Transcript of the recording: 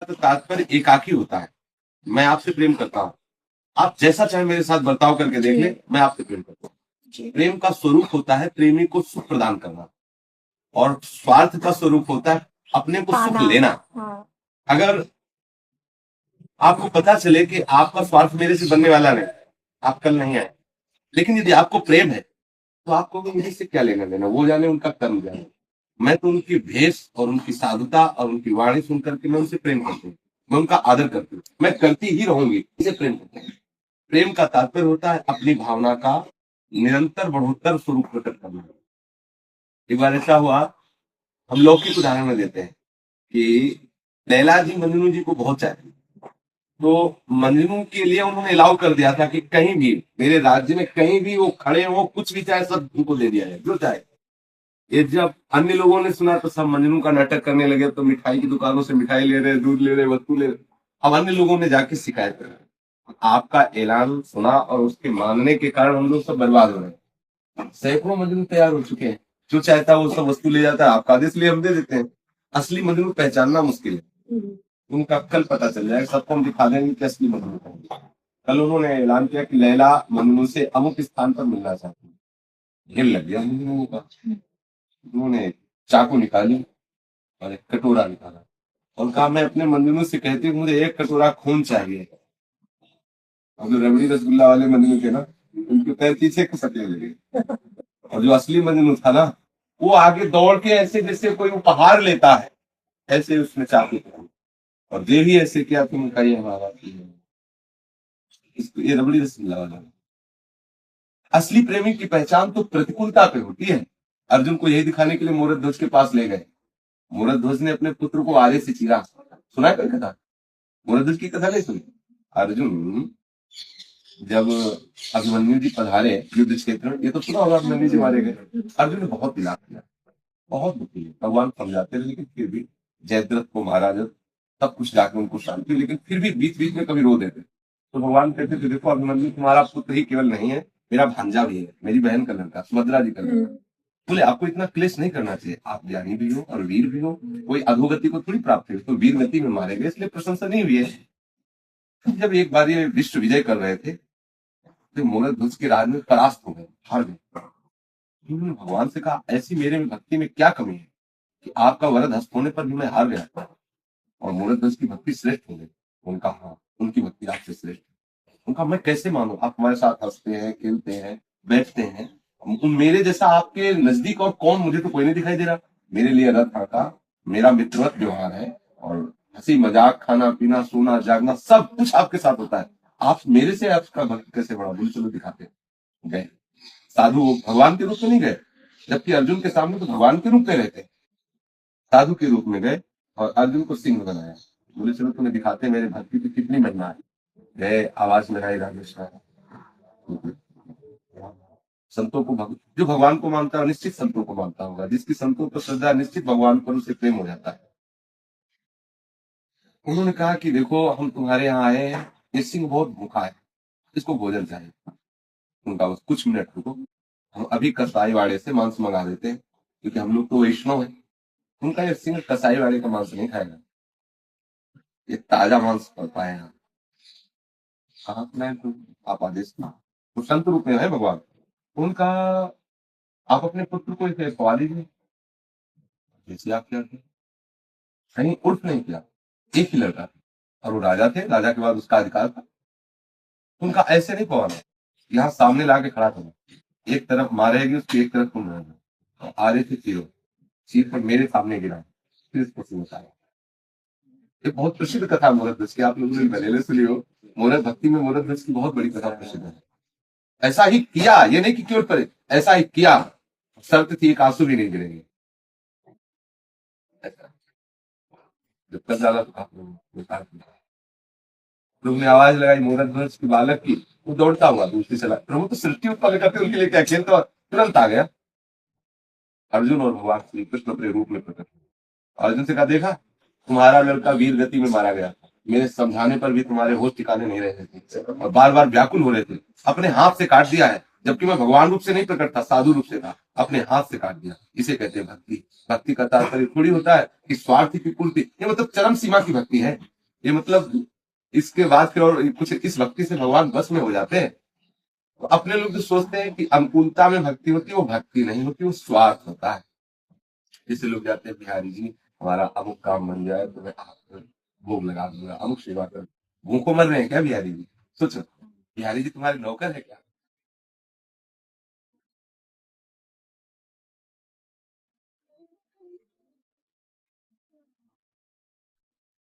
तो तात्पर्य एकाकी होता है। मैं आपसे प्रेम करता हूँ, आप जैसा चाहे मेरे साथ बर्ताव करके देख ले, मैं आपसे प्रेम करता हूँ। प्रेम का स्वरूप होता है प्रेमी को सुख प्रदान करना, और स्वार्थ का स्वरूप होता है अपने को सुख लेना। अगर आपको पता चले कि आपका स्वार्थ मेरे से बनने वाला नहीं, आप कल नहीं आए, लेकिन यदि आपको प्रेम है तो आपको भी मुझे से क्या लेना देना, वो जाने उनका कर्म जाने। मैं तो उनकी भेष और उनकी साधुता और उनकी वाणी सुन करके मैं उनसे प्रेम करती हूँ, मैं उनका आदर करती हूँ, मैं करती ही रहूंगी, इसे प्रेम करते हैं। प्रेम का तात्पर्य होता है अपनी भावना का निरंतर बढ़ोत्तर स्वरूप प्रकट करना। एक बार ऐसा हुआ, हम लौकिक उदाहरण में देते हैं कि लैला जी मजनू जी को बहुत चाहती, तो मजनू के लिए उन्होंने अलाउ कर दिया था कि कहीं भी मेरे राज्य में कहीं भी वो खड़े हो, कुछ भी चाहे सब उनको दे दिया जाए, जो चाहे। ये जब अन्य लोगों ने सुना तो सब मजनू का नाटक करने लगे, तो मिठाई की दुकानों से मिठाई ले रहे, दूध ले रहे, वस्तु ले रहे। अब अन्य लोगों ने जाके शिकायत कर, आपका ऐलान सुना और उसके मानने के कारण हम लोग सब बर्बाद हो रहे हैं। सैकड़ों मजनू तैयार हो चुके हैं, जो चाहता है वो सब वस्तु ले जाता है, आपका आदेश लिए हम दे देते हैं। असली मजनू पहचानना मुश्किल है, उनका कल पता चल जाएगा, सबको हम दिखा देंगे कि असली मजनू कौन है। कल उन्होंने ऐलान किया कि लैला मजनू से अमुक स्थान पर मिलना चाहती है। हिल लग गया मजनू का, उन्होंने चाकू निकाली और एक कटोरा निकाला और कहा मैं अपने मजनू से कहती हूँ मुझे एक कटोरा खून चाहिए। अब जो रबड़ी रसगुल्ला वाले मजनू थे ना, उनके पैर पीछे खसकने लगे, और जो असली मजनू था ना, वो आगे दौड़ के ऐसे जैसे कोई उपहार लेता है, ऐसे उसने चाकू पकड़ी और दे ही ऐसे किया, तुम कहिए हमारा इसको, ये रबड़ी रसगुल्ला वाला। असली प्रेमी की पहचान तो प्रतिकूलता पे होती है। अर्जुन को यही दिखाने के लिए मूरत ध्वज के पास ले गए। मूरत ध्वज ने अपने पुत्र को आरे से चीरा। सुना है कोई कथा? मूरत ध्वज की कथा नहीं सुनी? अर्जुन जब अभिमन्यु जी पधारे युद्ध क्षेत्र में, ये तो सुना होगा, अभिमन्यु जी मारे गए, अर्जुन ने बहुत विलाप किया, बहुत दुखी है। भगवान समझाते रहे लेकिन फिर भी जयद्रथ को महाराज सब कुछ जाके उनको शांति, लेकिन फिर भी बीच बीच में कभी रो देते। तो भगवान कहते थे देखो अभिमन्यु तुम्हारा पुत्र ही केवल नहीं है, मेरा भांजा भी है, मेरी बहन का लड़का, सुभद्रा जी का लड़का। बोले आपको इतना क्लेश नहीं करना चाहिए, आप ज्ञानी भी हो और वीर भी हो, कोई अधोगति को थोड़ी प्राप्त है, तो वीर गति में मारे गए इसलिए प्रशंसा नहीं हुई है। जब एक बार ये विश्व विजय कर रहे थे तो मूरत ध्वज के राज में परास्त हो गए, हार गए। उन्होंने भगवान से कहा ऐसी मेरे में भक्ति में क्या कमी है कि आपका वरद हस्त होने पर भी मैं हार गया और मूरत ध्वज की भक्ति श्रेष्ठ हो गई? उनका हाँ, उनकी भक्ति आपसे श्रेष्ठ है। उनका मैं कैसे मानूं, आप हमारे साथ हंसते हैं, खेलते हैं, बैठते हैं, मेरे जैसा आपके नजदीक और कौन, मुझे तो कोई नहीं दिखाई दे रहा। मेरे लिए रथ का मेरा मित्रवत व्यवहार है और हंसी मजाक, खाना पीना, सोना जागना सब कुछ आपके साथ होता है। आप मेरे से आपका भक्त कैसे बढ़ा? बोले चलो दिखाते। गए साधु, वो भगवान के रूप में नहीं गए, जबकि अर्जुन के सामने तो भगवान के रूप में रहते, साधु के रूप में गए और अर्जुन को सिंह बनाया। बोले चलो तुम्हें दिखाते मेरे भक्ति की कितनी महिमा है। गए, आवाज लगाई रामेश्वर। संतों को जो भगवान को मानता है निश्चित संतों को मानता होगा, जिसकी संतों पर श्रद्धा निश्चित भगवान पर उसे प्रेम हो जाता है। उन्होंने कहा कि देखो हम तुम्हारे यहाँ आए हैं, ये सिंह बहुत भूखा है, इसको भोजन चाहिए। उनका बस कुछ मिनट रुको, हम अभी कसाई वाड़े से मांस मंगा देते हैं, क्योंकि हम लोग तो वैष्णव है। उनका ये सिंह कसाई वाले का मांस नहीं खाएगा, ये ताजा मांस पड़ता है यहाँ। कहा मैं तो आप आदेश था, तो संत रूप में है भगवान। उनका आप अपने पुत्र को इसे खवा दीजिए। जैसे आप क्या थे, कहीं उर्फ नहीं किया, एक ही लड़का था और वो राजा थे, राजा के बाद उसका अधिकार था। उनका ऐसे नहीं खवाना, यहाँ सामने ला के खड़ा करो, एक तरफ मारेगी उसकी, एक तरफ तुम रहना, और आरे से चीरो, चीर पर मेरे सामने गिरा, फिर इसको सुनता। ये बहुत प्रसिद्ध कथा मूरत ध्वज की, आप लोगों ने पहले सुनी हो। मूरत भक्ति में मूरत ध्वज की बहुत बड़ी कथा प्रसिद्ध है। ऐसा ही किया, ये नहीं कि केवल पर ऐसा ही किया, शर्त थी एक आंसू भी नहीं गिरेंगे। जब तक ज्यादा प्रभु ने आवाज लगाई मूरत ध्वज की बालक की, वो दौड़ता हुआ दूसरी चला। प्रभु तो सृष्टि उत्पन्न करते उनके लिए क्या खेल, तो तुरंत आ गया। अर्जुन और भगवान श्री कृष्ण अपने रूप में प्रकट हुए। अर्जुन से कहा देखा तुम्हारा लड़का वीर गति में मारा गया, मेरे समझाने पर भी तुम्हारे होश ठिकाने नहीं रहे थे और बार बार व्याकुल हो रहे थे, अपने हाथ से काट दिया है, जबकि मैं भगवान रूप से नहीं प्रकट था, साधु रूप से था, अपने हाथ से काट दिया। इसे कहते हैं भक्ति। भक्ति का तात्पर्य थोड़ी होता है कि स्वार्थी की पूर्ति, ये मतलब चरम सीमा की भक्ति है। ये मतलब इसके बाद फिर और कुछ, इस भक्ति से भगवान बस में हो जाते हैं। तो अपने लोग जो सोचते हैं कि अनुकूलता में भक्ति होती है, वो भक्ति नहीं होती, वो स्वार्थ होता है। जैसे लोग जाते हैं, बिहारी जी हमारा अमुक काम बन जाए तो मैं आपको भोग लगा दूंगा, अमुक सेवा कर। भूखों मर रहे हैं क्या बिहारी जी? सोचो, बिहारी जी तुम्हारे नौकर है क्या?